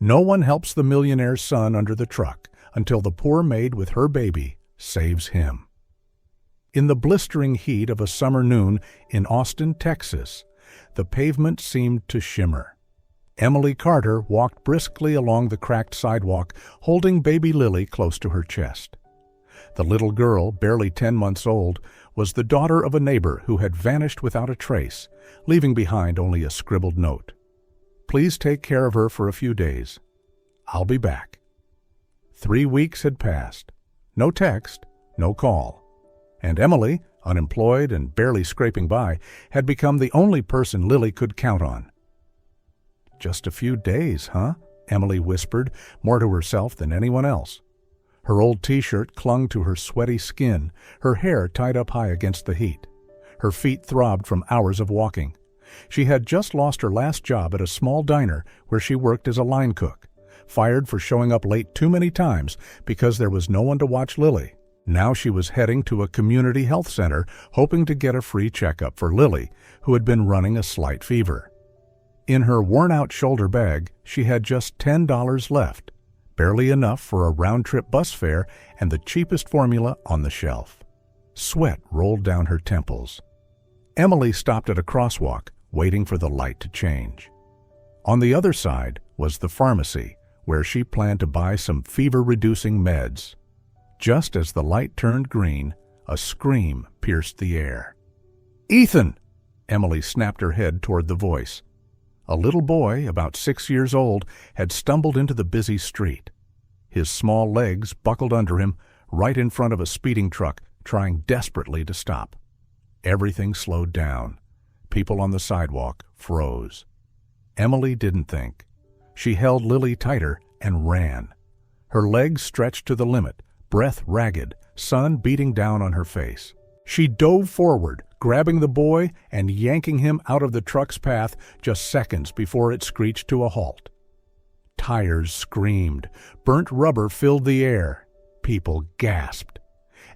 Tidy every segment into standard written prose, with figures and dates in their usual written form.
No one helps the millionaire's son under the truck until the poor maid with her baby saves him. In the blistering heat of a summer noon in Austin, Texas, the pavement seemed to shimmer. Emily Carter walked briskly along the cracked sidewalk, holding baby Lily close to her chest. The little girl, barely 10 months old, was the daughter of a neighbor who had vanished without a trace, leaving behind only a scribbled note. "Please take care of her for a few days. I'll be back." 3 weeks had passed. No text, no call. And Emily, unemployed and barely scraping by, had become the only person Lily could count on. "Just a few days, huh?" Emily whispered, more to herself than anyone else. Her old t-shirt clung to her sweaty skin, her hair tied up high against the heat. Her feet throbbed from hours of walking. She had just lost her last job at a small diner where she worked as a line cook, fired for showing up late too many times because there was no one to watch Lily. Now she was heading to a community health center, hoping to get a free checkup for Lily, who had been running a slight fever. In her worn-out shoulder bag, she had just $10 left, barely enough for a round-trip bus fare and the cheapest formula on the shelf. Sweat rolled down her temples. Emily stopped at a crosswalk, waiting for the light to change. On the other side was the pharmacy, where she planned to buy some fever-reducing meds. Just as the light turned green, a scream pierced the air. "Ethan!" Emily snapped her head toward the voice. A little boy, about 6 years old, had stumbled into the busy street. His small legs buckled under him, right in front of a speeding truck, trying desperately to stop. Everything slowed down. People on the sidewalk froze. Emily didn't think. She held Lily tighter and ran. Her legs stretched to the limit, breath ragged, sun beating down on her face. She dove forward, grabbing the boy and yanking him out of the truck's path just seconds before it screeched to a halt. Tires screamed. Burnt rubber filled the air. People gasped.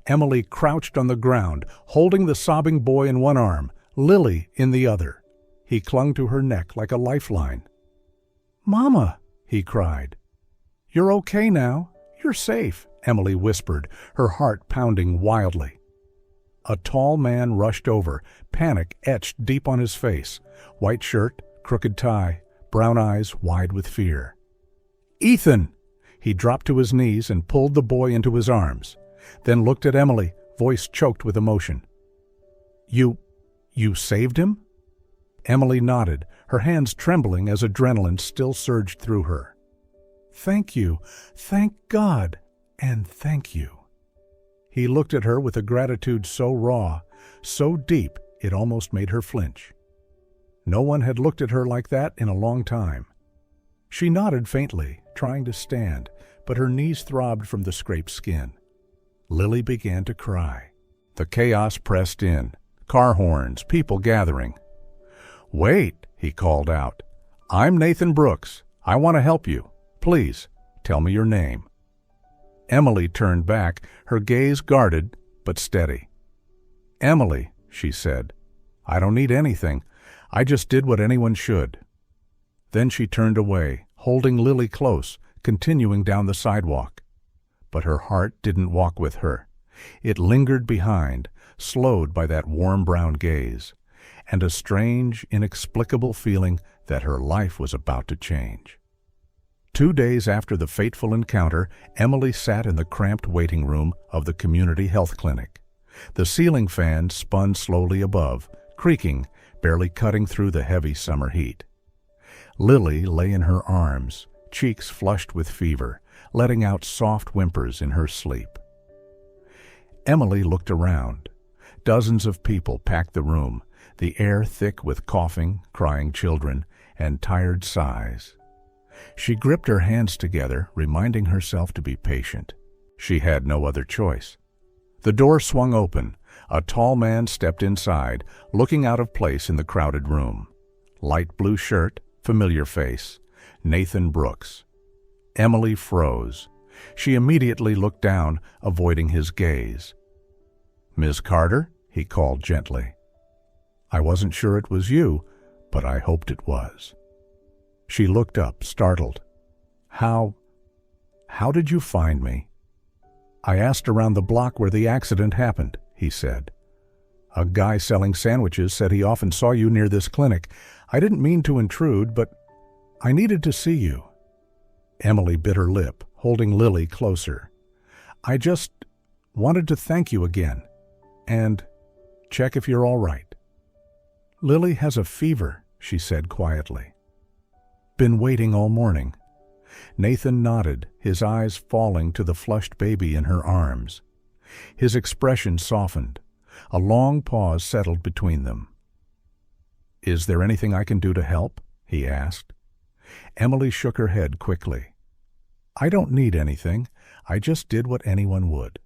Emily crouched on the ground, holding the sobbing boy in one arm, Lily in the other. He clung to her neck like a lifeline. "Mama!" he cried. "You're okay now. You're safe," Emily whispered, her heart pounding wildly. A tall man rushed over, panic etched deep on his face, white shirt, crooked tie, brown eyes wide with fear. "Ethan!" He dropped to his knees and pulled the boy into his arms, then looked at Emily, voice choked with emotion. You saved him?" Emily nodded, her hands trembling as adrenaline still surged through her. "Thank you, thank God, and thank you." He looked at her with a gratitude so raw, so deep it almost made her flinch. No one had looked at her like that in a long time. She nodded faintly, trying to stand, but her knees throbbed from the scraped skin. Lily began to cry. The chaos pressed in, car horns, people gathering. "Wait," he called out. "I'm Nathan Brooks. I want to help you. Please, tell me your name." Emily turned back, her gaze guarded but steady. "Emily," she said, "I don't need anything. I just did what anyone should." Then she turned away, holding Lily close, continuing down the sidewalk. But her heart didn't walk with her. It lingered behind, slowed by that warm brown gaze, and a strange, inexplicable feeling that her life was about to change. 2 days after the fateful encounter, Emily sat in the cramped waiting room of the community health clinic. The ceiling fan spun slowly above, creaking, barely cutting through the heavy summer heat. Lily lay in her arms, cheeks flushed with fever, letting out soft whimpers in her sleep. Emily looked around. Dozens of people packed the room, the air thick with coughing, crying children, and tired sighs. She gripped her hands together, reminding herself to be patient. She had no other choice. The door swung open. A tall man stepped inside, looking out of place in the crowded room. Light blue shirt, familiar face. Nathan Brooks. Emily froze. She immediately looked down, avoiding his gaze. "Miss Carter?" he called gently. "I wasn't sure it was you, but I hoped it was." She looked up, startled. How did you find me?" "I asked around the block where the accident happened," he said. "A guy selling sandwiches said he often saw you near this clinic. I didn't mean to intrude, but I needed to see you." Emily bit her lip, holding Lily closer. "I just wanted to thank you again, and check if you're all right." "Lily has a fever," she said quietly. "Been waiting all morning." Nathan nodded, his eyes falling to the flushed baby in her arms. His expression softened. A long pause settled between them. "Is there anything I can do to help?" he asked. Emily shook her head quickly. "I don't need anything. I just did what anyone would."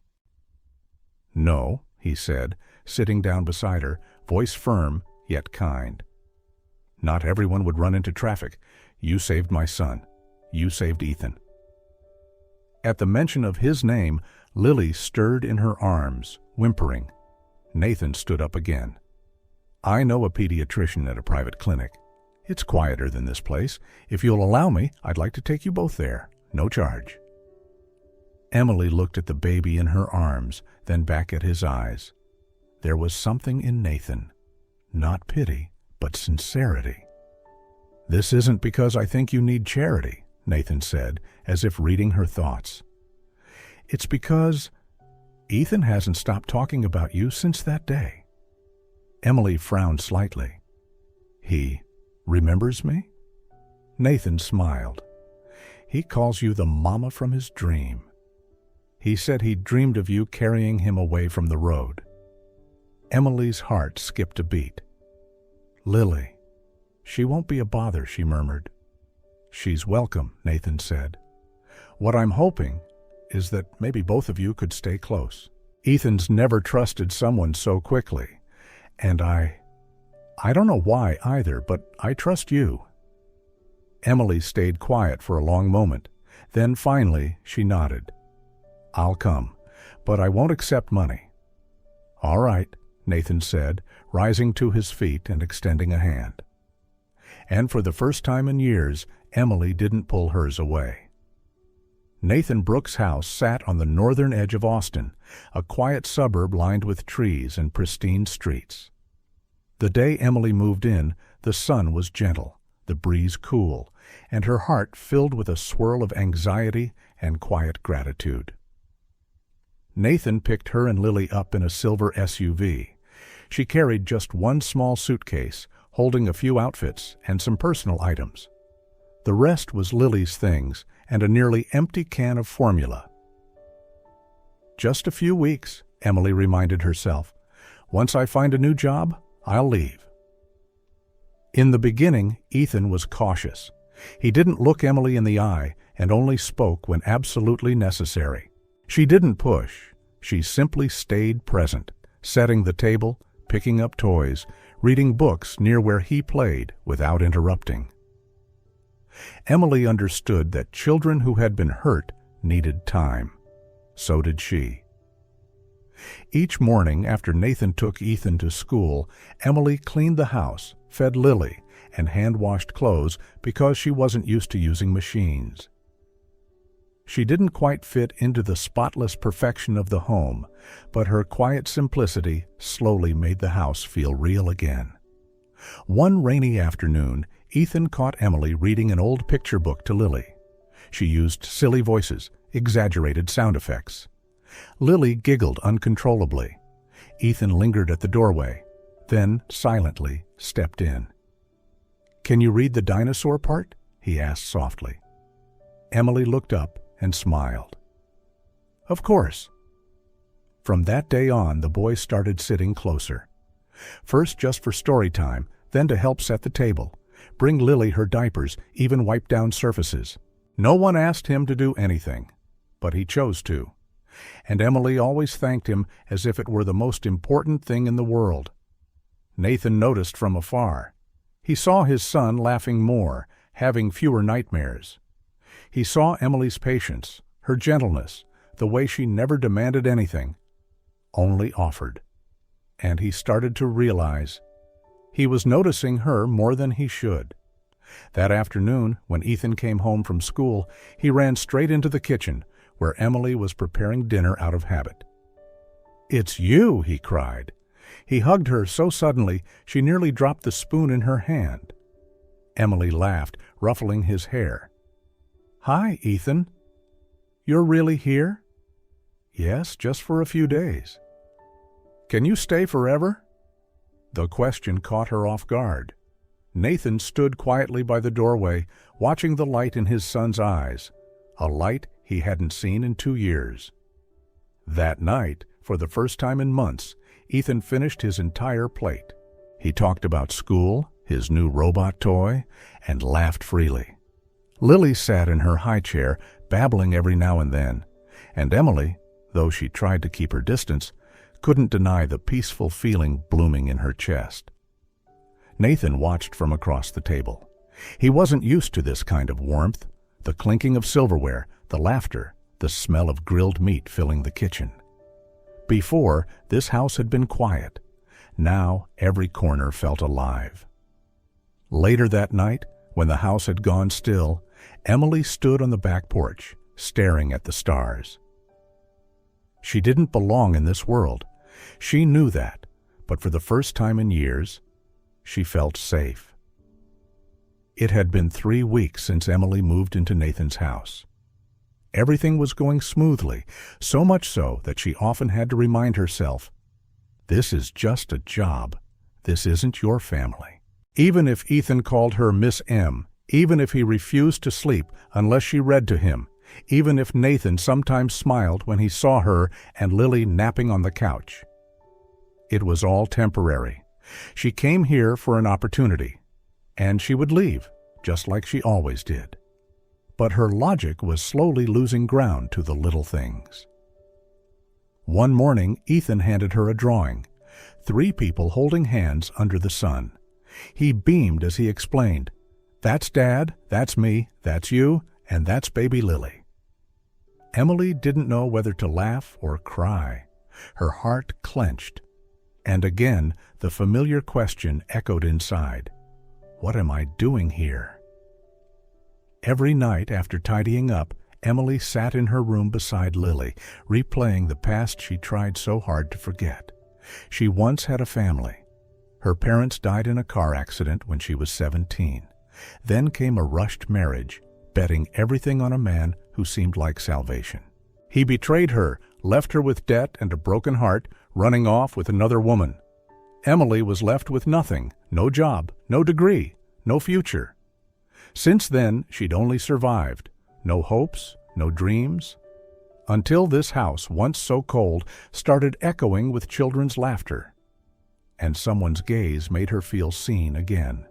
"No," he said, sitting down beside her, voice firm yet kind. "Not everyone would run into traffic. You saved my son. You saved Ethan." At the mention of his name, Lily stirred in her arms, whimpering. Nathan stood up again. "I know a pediatrician at a private clinic. It's quieter than this place. If you'll allow me, I'd like to take you both there. No charge." Emily looked at the baby in her arms, then back at his eyes. There was something in Nathan. Not pity, but sincerity. "This isn't because I think you need charity," Nathan said, as if reading her thoughts. "It's because Ethan hasn't stopped talking about you since that day." Emily frowned slightly. "He remembers me?" Nathan smiled. "He calls you the mama from his dream. He said he dreamed of you carrying him away from the road." Emily's heart skipped a beat. "Lily. She won't be a bother," she murmured. "She's welcome," Nathan said. "What I'm hoping is that maybe both of you could stay close. Ethan's never trusted someone so quickly, and I don't know why either, but I trust you." Emily stayed quiet for a long moment. Then finally she nodded. "I'll come, but I won't accept money." "All right," Nathan said, rising to his feet and extending a hand. And for the first time in years, Emily didn't pull hers away. Nathan Brooks' house sat on the northern edge of Austin, a quiet suburb lined with trees and pristine streets. The day Emily moved in, the sun was gentle, the breeze cool, and her heart filled with a swirl of anxiety and quiet gratitude. Nathan picked her and Lily up in a silver SUV. She carried just one small suitcase, holding a few outfits and some personal items. The rest was Lily's things and a nearly empty can of formula. "Just a few weeks," Emily reminded herself. "Once I find a new job, I'll leave." In the beginning, Ethan was cautious. He didn't look Emily in the eye and only spoke when absolutely necessary. She didn't push. She simply stayed present, setting the table, picking up toys, reading books near where he played without interrupting. Emily understood that children who had been hurt needed time. So did she. Each morning after Nathan took Ethan to school, Emily cleaned the house, fed Lily, and hand-washed clothes because she wasn't used to using machines. She didn't quite fit into the spotless perfection of the home, but her quiet simplicity slowly made the house feel real again. One rainy afternoon, Ethan caught Emily reading an old picture book to Lily. She used silly voices, exaggerated sound effects. Lily giggled uncontrollably. Ethan lingered at the doorway, then silently stepped in. "Can you read the dinosaur part?" he asked softly. Emily looked up and smiled. "Of course." From that day on, the boys started sitting closer. First just for story time, then to help set the table, bring Lily her diapers, even wipe down surfaces. No one asked him to do anything, but he chose to. And Emily always thanked him as if it were the most important thing in the world. Nathan noticed from afar. He saw his son laughing more, having fewer nightmares. He saw Emily's patience, her gentleness, the way she never demanded anything, only offered. And he started to realize he was noticing her more than he should. That afternoon, when Ethan came home from school, he ran straight into the kitchen, where Emily was preparing dinner out of habit. "It's you!" he cried. He hugged her so suddenly she nearly dropped the spoon in her hand. Emily laughed, ruffling his hair. "Hi, Ethan. You're really here?" "Yes, just for a few days." "Can you stay forever?" The question caught her off guard. Nathan stood quietly by the doorway, watching the light in his son's eyes, a light he hadn't seen in 2 years. That night, for the first time in months, Ethan finished his entire plate. He talked about school, his new robot toy, and laughed freely. Lily sat in her high chair, babbling every now and then, and Emily, though she tried to keep her distance, couldn't deny the peaceful feeling blooming in her chest. Nathan watched from across the table. He wasn't used to this kind of warmth, the clinking of silverware, the laughter, the smell of grilled meat filling the kitchen. Before, this house had been quiet. Now, every corner felt alive. Later that night, when the house had gone still, Emily stood on the back porch, staring at the stars. She didn't belong in this world. She knew that, but for the first time in years, she felt safe. It had been 3 weeks since Emily moved into Nathan's house. Everything was going smoothly, so much so that she often had to remind herself, "This is just a job. This isn't your family." Even if Ethan called her Miss M, even if he refused to sleep unless she read to him, even if Nathan sometimes smiled when he saw her and Lily napping on the couch. It was all temporary. She came here for an opportunity, and she would leave, just like she always did. But her logic was slowly losing ground to the little things. One morning, Ethan handed her a drawing, 3 people holding hands under the sun. He beamed as he explained, "That's Dad, that's me, that's you, and that's baby Lily." Emily didn't know whether to laugh or cry. Her heart clenched. And again, the familiar question echoed inside, "What am I doing here?" Every night after tidying up, Emily sat in her room beside Lily, replaying the past she tried so hard to forget. She once had a family. Her parents died in a car accident when she was 17. Then came a rushed marriage, betting everything on a man who seemed like salvation. He betrayed her, left her with debt and a broken heart, running off with another woman. Emily was left with nothing, no job, no degree, no future. Since then, she'd only survived. No hopes, no dreams. Until this house, once so cold, started echoing with children's laughter. And someone's gaze made her feel seen again.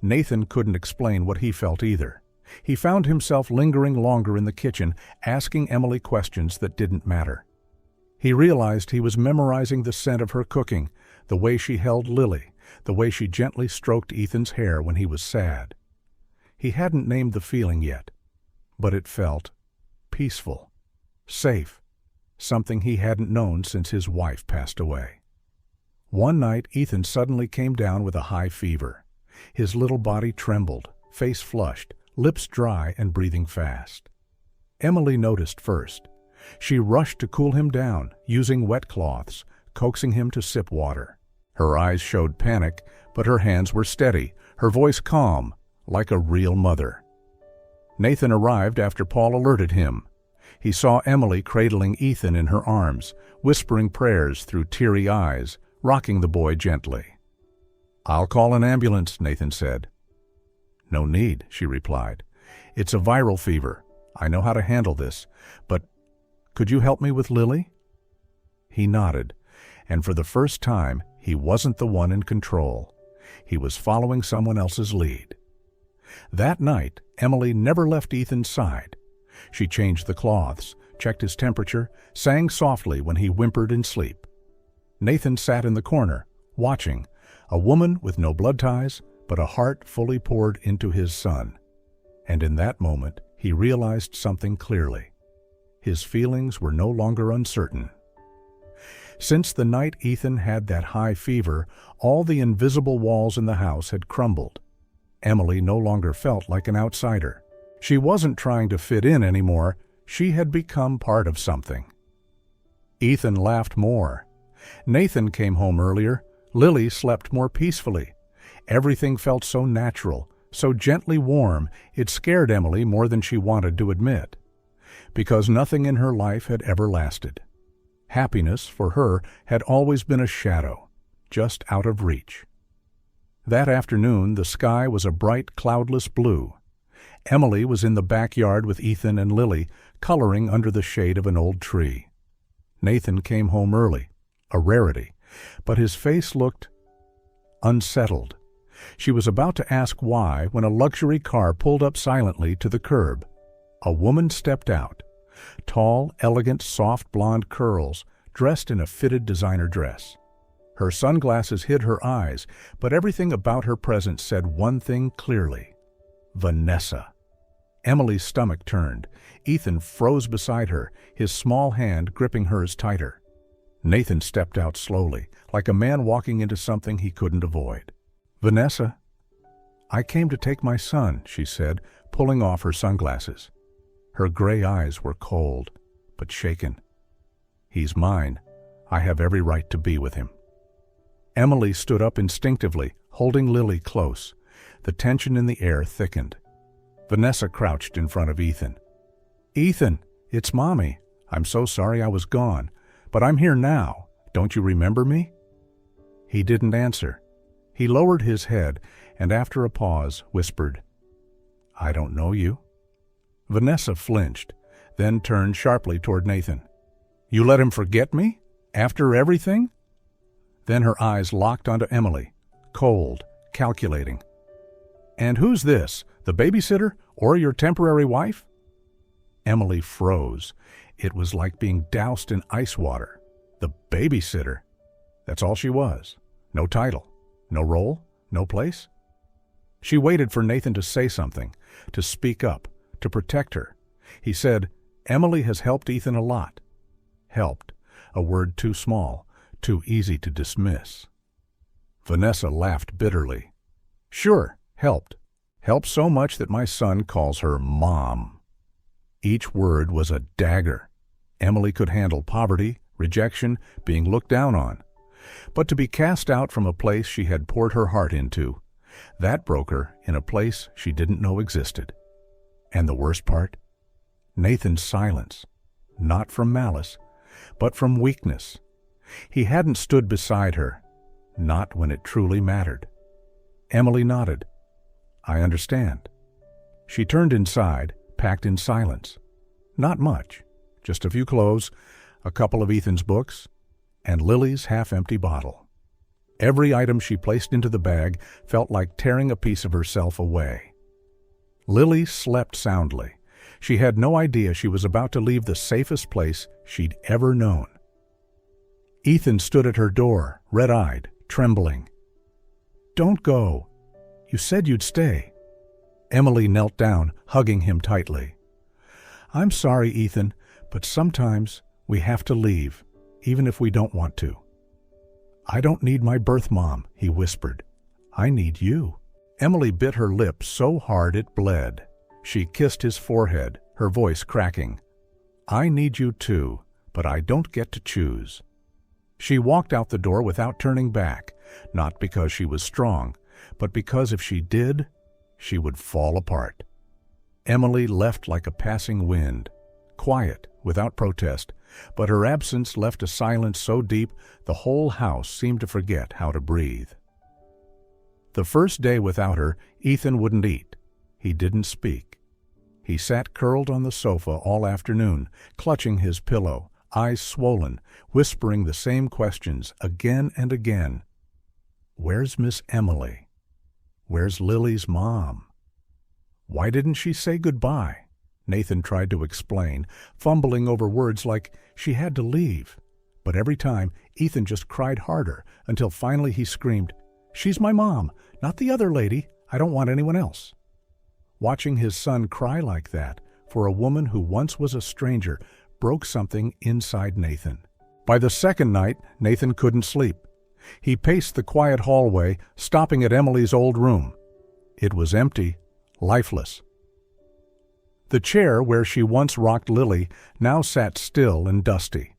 Nathan couldn't explain what he felt either. He found himself lingering longer in the kitchen, asking Emily questions that didn't matter. He realized he was memorizing the scent of her cooking, the way she held Lily, the way she gently stroked Ethan's hair when he was sad. He hadn't named the feeling yet, but it felt peaceful, safe, something he hadn't known since his wife passed away. One night, Ethan suddenly came down with a high fever. His little body trembled, face flushed, lips dry and breathing fast. Emily noticed first. She rushed to cool him down, using wet cloths, coaxing him to sip water. Her eyes showed panic, but her hands were steady, her voice calm, like a real mother. Nathan arrived after Paul alerted him. He saw Emily cradling Ethan in her arms, whispering prayers through teary eyes, rocking the boy gently. "I'll call an ambulance," Nathan said. "No need," she replied. "It's a viral fever. I know how to handle this. But could you help me with Lily?" He nodded, and for the first time, he wasn't the one in control. He was following someone else's lead. That night, Emily never left Ethan's side. She changed the cloths, checked his temperature, sang softly when he whimpered in sleep. Nathan sat in the corner, watching, a woman with no blood ties, but a heart fully poured into his son. And in that moment, he realized something clearly. His feelings were no longer uncertain. Since the night Ethan had that high fever, all the invisible walls in the house had crumbled. Emily no longer felt like an outsider. She wasn't trying to fit in anymore. She had become part of something. Ethan laughed more. Nathan came home earlier. Lily slept more peacefully. Everything felt so natural, so gently warm, it scared Emily more than she wanted to admit. Because nothing in her life had ever lasted. Happiness, for her, had always been a shadow, just out of reach. That afternoon, the sky was a bright, cloudless blue. Emily was in the backyard with Ethan and Lily, coloring under the shade of an old tree. Nathan came home early, a rarity, but his face looked unsettled. She was about to ask why when a luxury car pulled up silently to the curb. A woman stepped out. Tall, elegant, soft blonde curls, dressed in a fitted designer dress. Her sunglasses hid her eyes, but everything about her presence said one thing clearly. Vanessa. Emily's stomach turned. Ethan froze beside her, his small hand gripping hers tighter. Nathan stepped out slowly, like a man walking into something he couldn't avoid. Vanessa. I came to take my son, she said, pulling off her sunglasses. Her gray eyes were cold, but shaken. He's mine. I have every right to be with him. Emily stood up instinctively, holding Lily close. The tension in the air thickened. Vanessa crouched in front of Ethan. Ethan, it's Mommy. I'm so sorry I was gone, but I'm here now. Don't you remember me? He didn't answer. He lowered his head and after a pause whispered, I don't know you. Vanessa flinched, then turned sharply toward Nathan. You let him forget me? After everything? Then her eyes locked onto Emily, cold, calculating. And who's this, the babysitter or your temporary wife? Emily froze. It was like being doused in ice water. The babysitter. That's all she was. No title, no role, no place. She waited for Nathan to say something, to speak up, to protect her. He said, Emily has helped Ethan a lot. Helped, a word too small, too easy to dismiss. Vanessa laughed bitterly. Sure, helped. Helped so much that my son calls her Mom. Each word was a dagger. Emily could handle poverty, rejection, being looked down on. But to be cast out from a place she had poured her heart into, that broke her in a place she didn't know existed. And the worst part? Nathan's silence, not from malice, but from weakness. He hadn't stood beside her, not when it truly mattered. Emily nodded. I understand. She turned inside, packed in silence. Not much, just a few clothes, a couple of Ethan's books, and Lily's half-empty bottle. Every item she placed into the bag felt like tearing a piece of herself away. Lily slept soundly. She had no idea she was about to leave the safest place she'd ever known. Ethan stood at her door, red-eyed, trembling. Don't go. You said you'd stay. Emily knelt down, hugging him tightly. I'm sorry, Ethan, but sometimes we have to leave, even if we don't want to. I don't need my birth mom, he whispered. I need you. Emily bit her lip so hard it bled. She kissed his forehead, her voice cracking. I need you too, but I don't get to choose. She walked out the door without turning back, not because she was strong, but because if she did, she would fall apart. Emily left like a passing wind, quiet, without protest, but her absence left a silence so deep the whole house seemed to forget how to breathe. The first day without her, Ethan wouldn't eat. He didn't speak. He sat curled on the sofa all afternoon, clutching his pillow, eyes swollen, whispering the same questions again and again. Where's Miss Emily? Where's Lily's mom? Why didn't she say goodbye? Nathan tried to explain, fumbling over words like she had to leave. But every time, Ethan just cried harder until finally he screamed, She's my mom, not the other lady. I don't want anyone else. Watching his son cry like that for a woman who once was a stranger broke something inside Nathan. By the second night, Nathan couldn't sleep. He paced the quiet hallway, stopping at Emily's old room. It was empty, lifeless. The chair where she once rocked Lily now sat still and dusty.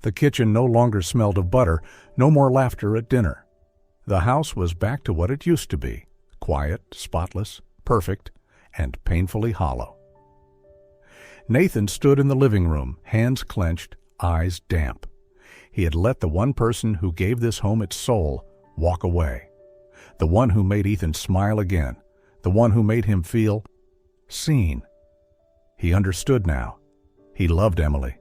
The kitchen no longer smelled of butter, no more laughter at dinner. The house was back to what it used to be, quiet, spotless, perfect, and painfully hollow. Nathan stood in the living room, hands clenched, eyes damp. He had let the one person who gave this home its soul walk away. The one who made Ethan smile again. The one who made him feel seen. He understood now. He loved Emily.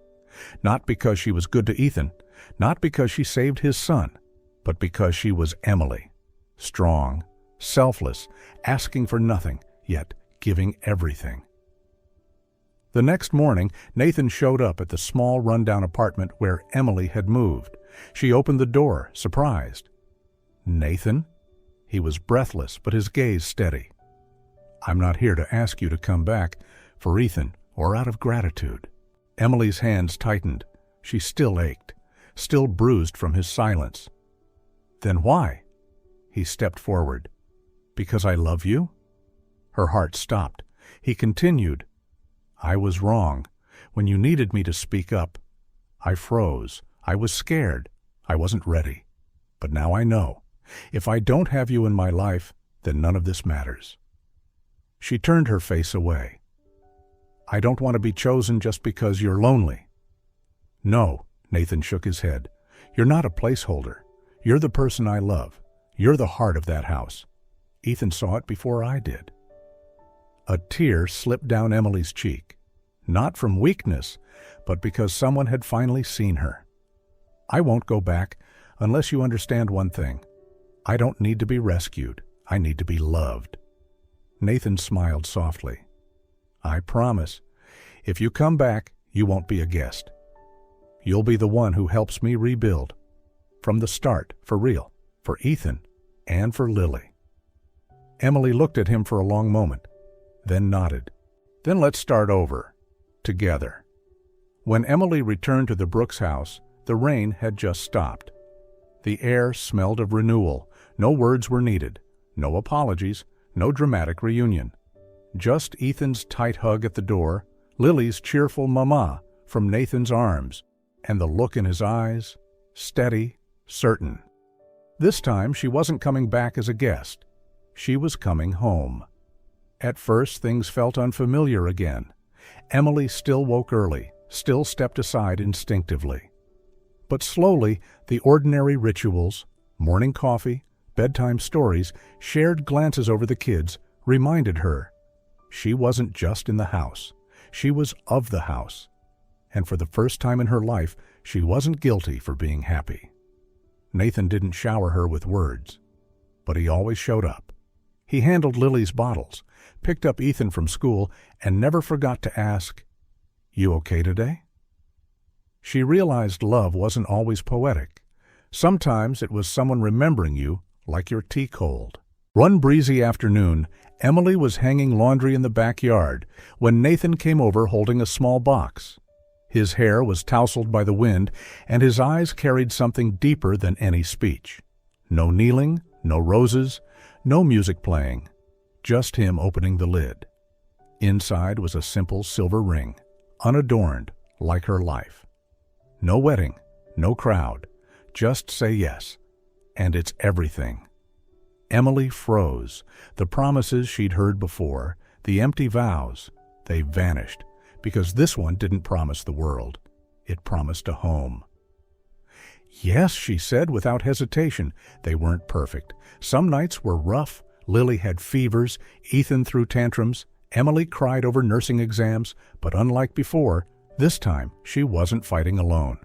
Not because she was good to Ethan, not because she saved his son, but because she was Emily. Strong, selfless, asking for nothing, yet giving everything. The next morning, Nathan showed up at the small rundown apartment where Emily had moved. She opened the door, surprised. "Nathan?" He was breathless, but his gaze steady. "I'm not here to ask you to come back for Ethan or out of gratitude." Emily's hands tightened. She still ached, still bruised from his silence. "Then why?" He stepped forward. "Because I love you?" Her heart stopped. He continued, "I was wrong. When you needed me to speak up, I froze. I was scared. I wasn't ready. But now I know. If I don't have you in my life, then none of this matters." She turned her face away. "I don't want to be chosen just because you're lonely." "No," Nathan shook his head. "You're not a placeholder. You're the person I love. You're the heart of that house. Ethan saw it before I did." A tear slipped down Emily's cheek, not from weakness, but because someone had finally seen her. "I won't go back unless you understand one thing. I don't need to be rescued. I need to be loved." Nathan smiled softly. "I promise, if you come back, you won't be a guest. You'll be the one who helps me rebuild. From the start, for real, for Ethan, and for Lily." Emily looked at him for a long moment, then nodded. "Then let's start over. Together." When Emily returned to the Brooks house, the rain had just stopped. The air smelled of renewal. No words were needed. No apologies. No dramatic reunion. Just Ethan's tight hug at the door, Lily's cheerful mama from Nathan's arms, and the look in his eyes, steady, certain. This time she wasn't coming back as a guest. She was coming home. At first things felt unfamiliar again. Emily still woke early, still stepped aside instinctively. But slowly, the ordinary rituals, morning coffee, bedtime stories, shared glances over the kids, reminded her she wasn't just in the house. She was of the house. And for the first time in her life, she wasn't guilty for being happy. Nathan didn't shower her with words, but he always showed up. He handled Lily's bottles, picked up Ethan from school, and never forgot to ask, "You okay today?" She realized love wasn't always poetic. Sometimes it was someone remembering you like your tea cold. One breezy afternoon, Emily was hanging laundry in the backyard when Nathan came over holding a small box. His hair was tousled by the wind, and his eyes carried something deeper than any speech. No kneeling, no roses, no music playing, just him opening the lid. Inside was a simple silver ring, unadorned, like her life. No wedding, no crowd, just say yes, and it's everything. Emily froze. The promises she'd heard before, the empty vows, they vanished, because this one didn't promise the world. It promised a home. "Yes," she said without hesitation. They weren't perfect. Some nights were rough. Lily had fevers. Ethan threw tantrums. Emily cried over nursing exams. But unlike before, this time she wasn't fighting alone.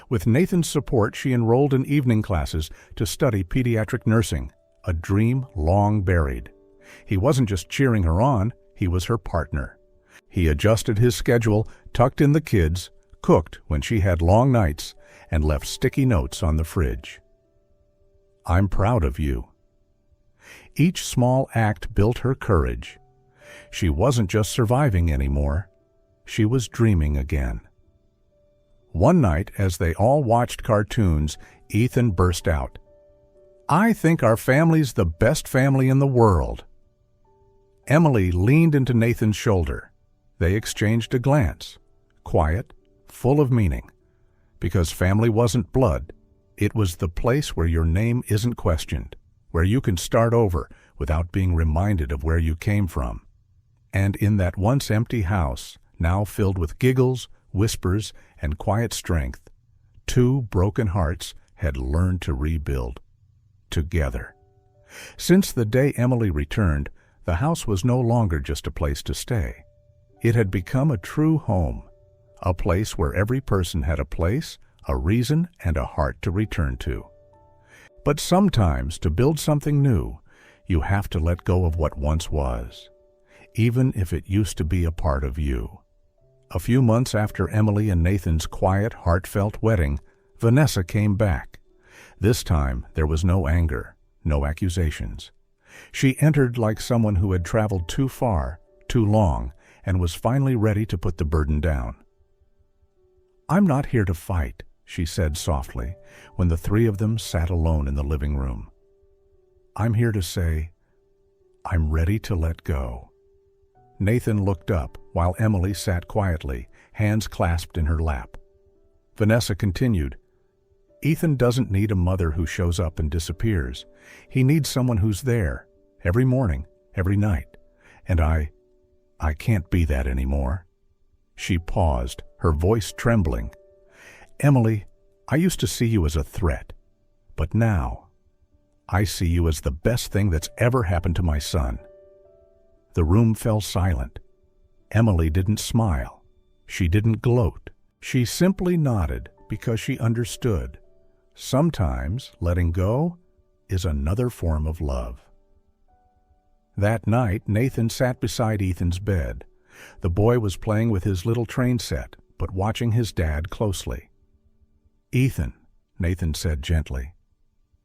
With Nathan's support, she enrolled in evening classes to study pediatric nursing, a dream long buried. He wasn't just cheering her on, he was her partner. He adjusted his schedule, tucked in the kids, cooked when she had long nights, and left sticky notes on the fridge. "I'm proud of you." Each small act built her courage. She wasn't just surviving anymore. She was dreaming again. One night, as they all watched cartoons, Ethan burst out, "I think our family's the best family in the world." Emily leaned into Nathan's shoulder. They exchanged a glance, quiet, full of meaning. Because family wasn't blood. It was the place where your name isn't questioned, where you can start over without being reminded of where you came from. And in that once empty house, now filled with giggles, whispers, and quiet strength, two broken hearts had learned to rebuild. Together. Since the day Emily returned, the house was no longer just a place to stay. It had become a true home, a place where every person had a place, a reason, and a heart to return to. But sometimes, to build something new, you have to let go of what once was, even if it used to be a part of you. A few months after Emily and Nathan's quiet, heartfelt wedding, Vanessa came back. This time, there was no anger, no accusations. She entered like someone who had traveled too far, too long, and was finally ready to put the burden down. "I'm not here to fight," she said softly, when the three of them sat alone in the living room. "I'm here to say, I'm ready to let go." Nathan looked up while Emily sat quietly, hands clasped in her lap. Vanessa continued, "Ethan doesn't need a mother who shows up and disappears. He needs someone who's there, every morning, every night. And I can't be that anymore." She paused, her voice trembling. "Emily, I used to see you as a threat, but now I see you as the best thing that's ever happened to my son." The room fell silent. Emily didn't smile. She didn't gloat. She simply nodded because she understood. Sometimes letting go is another form of love. That night, Nathan sat beside Ethan's bed. The boy was playing with his little train set, but watching his dad closely. "Ethan," Nathan said gently,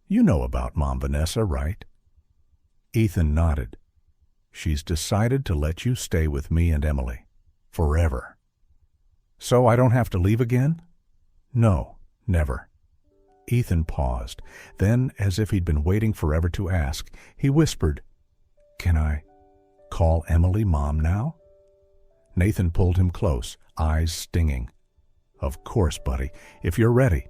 "you know about Mom Vanessa, right?" Ethan nodded. "She's decided to let you stay with me and Emily. Forever." "So I don't have to leave again?" "No, never." Ethan paused. Then, as if he'd been waiting forever to ask, he whispered, "Can I call Emily Mom now?" Nathan pulled him close, eyes stinging. "Of course, buddy, if you're ready."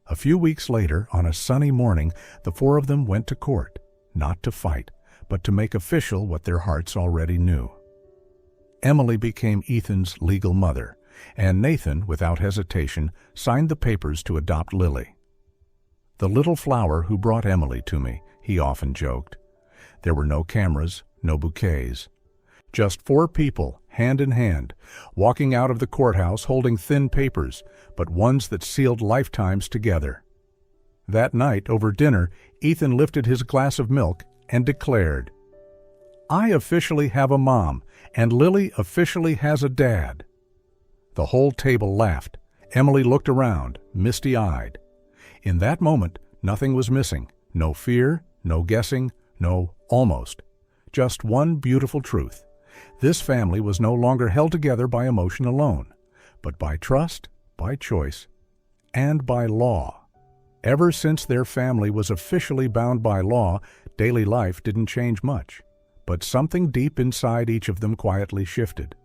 A few weeks later, on a sunny morning, the four of them went to court, not to fight, but to make official what their hearts already knew. Emily became Ethan's legal mother, and Nathan, without hesitation, signed the papers to adopt Lily. "The little flower who brought Emily to me," he often joked. There were no cameras, no bouquets. Just four people, hand in hand, walking out of the courthouse holding thin papers, but ones that sealed lifetimes together. That night, over dinner, Ethan lifted his glass of milk and declared, "I officially have a mom, and Lily officially has a dad." The whole table laughed. Emily looked around, misty-eyed. In that moment, nothing was missing. No fear, no guessing, no almost. Just one beautiful truth. This family was no longer held together by emotion alone, but by trust, by choice, and by law. Ever since their family was officially bound by law, daily life didn't change much. But something deep inside each of them quietly shifted.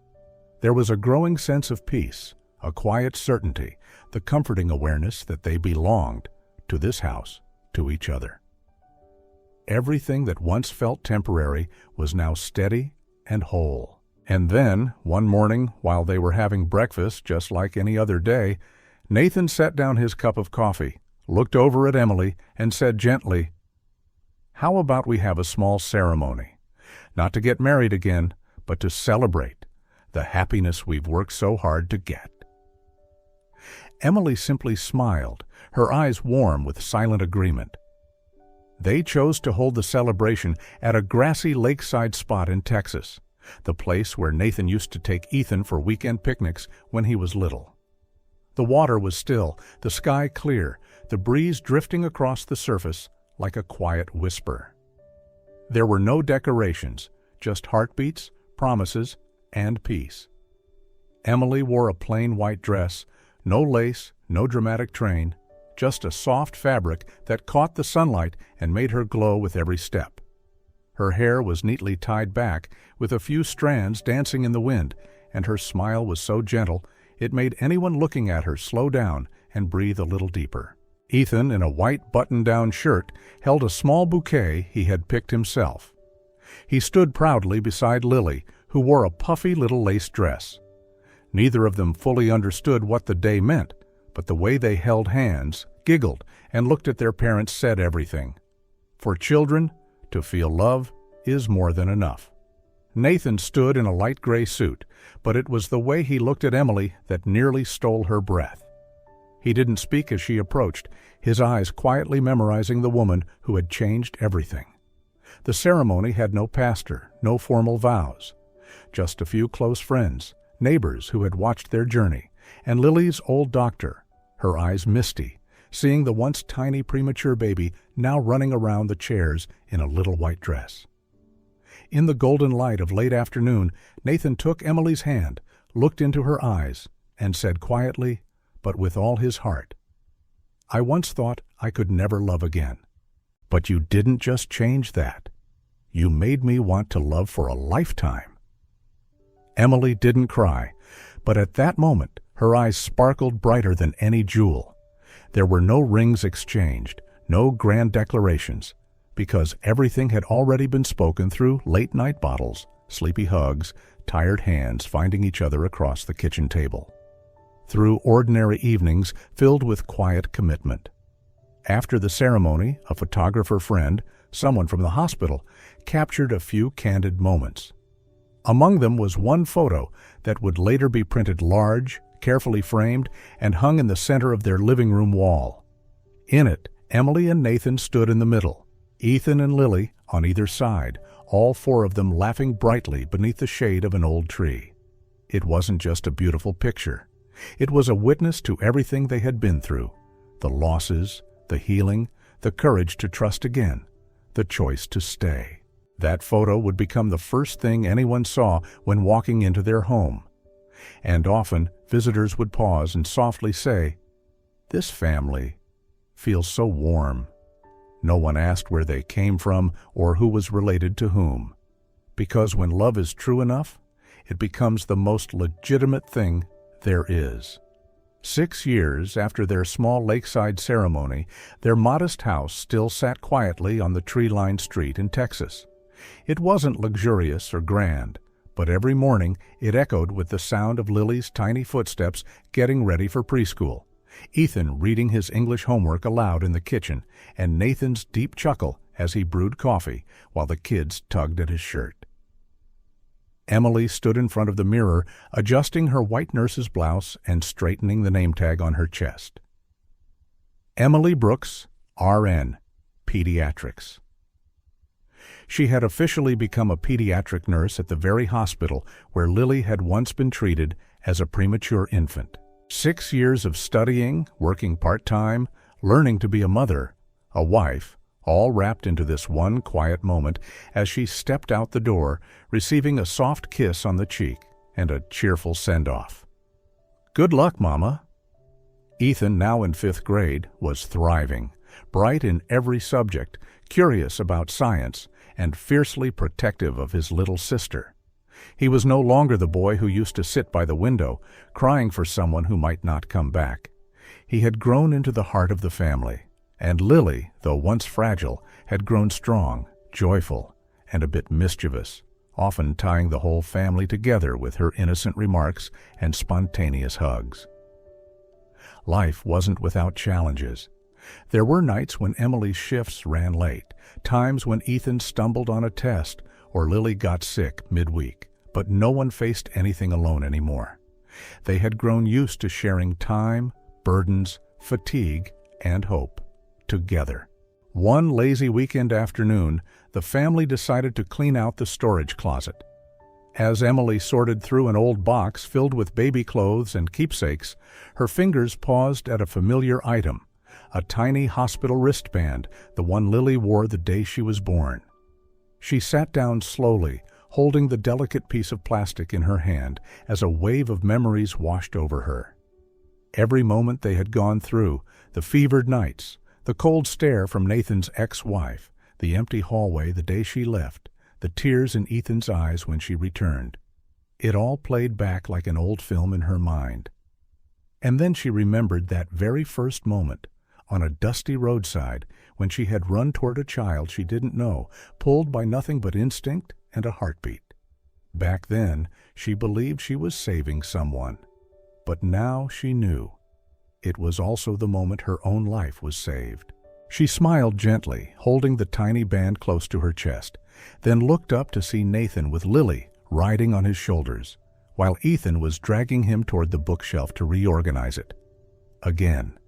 There was a growing sense of peace, a quiet certainty, the comforting awareness that they belonged to this house, to each other. Everything that once felt temporary was now steady and whole. And then, one morning, while they were having breakfast just like any other day, Nathan set down his cup of coffee, looked over at Emily, and said gently, "How about we have a small ceremony? Not to get married again, but to celebrate the happiness we've worked so hard to get." Emily simply smiled, her eyes warm with silent agreement. They chose to hold the celebration at a grassy lakeside spot in Texas, the place where Nathan used to take Ethan for weekend picnics when he was little. The water was still, the sky clear, the breeze drifting across the surface like a quiet whisper. There were no decorations, just heartbeats, promises, and peace. Emily wore a plain white dress, no lace, no dramatic train, just a soft fabric that caught the sunlight and made her glow with every step. Her hair was neatly tied back, with a few strands dancing in the wind, and her smile was so gentle it made anyone looking at her slow down and breathe a little deeper. Ethan, in a white button-down shirt, held a small bouquet he had picked himself. He stood proudly beside Lily, who wore a puffy little lace dress. Neither of them fully understood what the day meant, but the way they held hands, giggled, and looked at their parents said everything. For children, to feel love is more than enough. Nathan stood in a light gray suit, but it was the way he looked at Emily that nearly stole her breath. He didn't speak as she approached, his eyes quietly memorizing the woman who had changed everything. The ceremony had no pastor, no formal vows. Just a few close friends, neighbors who had watched their journey, and Lily's old doctor, her eyes misty, seeing the once tiny premature baby now running around the chairs in a little white dress. In the golden light of late afternoon, Nathan took Emily's hand, looked into her eyes, and said quietly, but with all his heart, "I once thought I could never love again. But you didn't just change that. You made me want to love for a lifetime." Emily didn't cry, but at that moment her eyes sparkled brighter than any jewel. There were no rings exchanged, no grand declarations, because everything had already been spoken through late-night bottles, sleepy hugs, tired hands finding each other across the kitchen table. Through ordinary evenings filled with quiet commitment. After the ceremony, a photographer friend, someone from the hospital, captured a few candid moments. Among them was one photo that would later be printed large, carefully framed, and hung in the center of their living room wall. In it, Emily and Nathan stood in the middle, Ethan and Lily on either side, all four of them laughing brightly beneath the shade of an old tree. It wasn't just a beautiful picture. It was a witness to everything they had been through, the losses, the healing, the courage to trust again, the choice to stay. That photo would become the first thing anyone saw when walking into their home. And often, visitors would pause and softly say, "This family feels so warm." No one asked where they came from or who was related to whom. Because when love is true enough, it becomes the most legitimate thing there is. 6 years after their small lakeside ceremony, their modest house still sat quietly on the tree-lined street in Texas. It wasn't luxurious or grand, but every morning it echoed with the sound of Lily's tiny footsteps getting ready for preschool, Ethan reading his English homework aloud in the kitchen, and Nathan's deep chuckle as he brewed coffee while the kids tugged at his shirt. Emily stood in front of the mirror, adjusting her white nurse's blouse and straightening the name tag on her chest. Emily Brooks, RN, Pediatrics. She had officially become a pediatric nurse at the very hospital where Lily had once been treated as a premature infant. 6 years of studying, working part-time, learning to be a mother, a wife, all wrapped into this one quiet moment as she stepped out the door, receiving a soft kiss on the cheek and a cheerful send-off. "Good luck, Mama." Ethan, now in 5th grade, was thriving, bright in every subject, curious about science, and fiercely protective of his little sister. He was no longer the boy who used to sit by the window, crying for someone who might not come back. He had grown into the heart of the family, and Lily, though once fragile, had grown strong, joyful, and a bit mischievous, often tying the whole family together with her innocent remarks and spontaneous hugs. Life wasn't without challenges. There were nights when Emily's shifts ran late, times when Ethan stumbled on a test or Lily got sick midweek, but no one faced anything alone anymore. They had grown used to sharing time, burdens, fatigue, and hope together. One lazy weekend afternoon, the family decided to clean out the storage closet. As Emily sorted through an old box filled with baby clothes and keepsakes, her fingers paused at a familiar item, a tiny hospital wristband, the one Lily wore the day she was born. She sat down slowly, holding the delicate piece of plastic in her hand as a wave of memories washed over her. Every moment they had gone through, the fevered nights, the cold stare from Nathan's ex-wife, The empty hallway the day she left, the tears in Ethan's eyes when she returned. It all played back like an old film in her mind. And then she remembered that very first moment, on a dusty roadside, when she had run toward a child she didn't know, pulled by nothing but instinct and a heartbeat. Back then, she believed she was saving someone. But now she knew. It was also the moment her own life was saved. She smiled gently, holding the tiny band close to her chest, then looked up to see Nathan with Lily riding on his shoulders, while Ethan was dragging him toward the bookshelf to reorganize it. Again,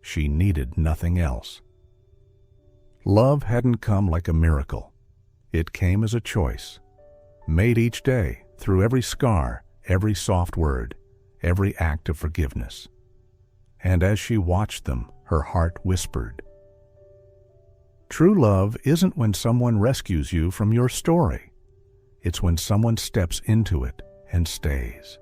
she needed nothing else. Love hadn't come like a miracle. It came as a choice, made each day, through every scar, every soft word, every act of forgiveness. And as she watched them, her heart whispered, "True love isn't when someone rescues you from your story. It's when someone steps into it and stays."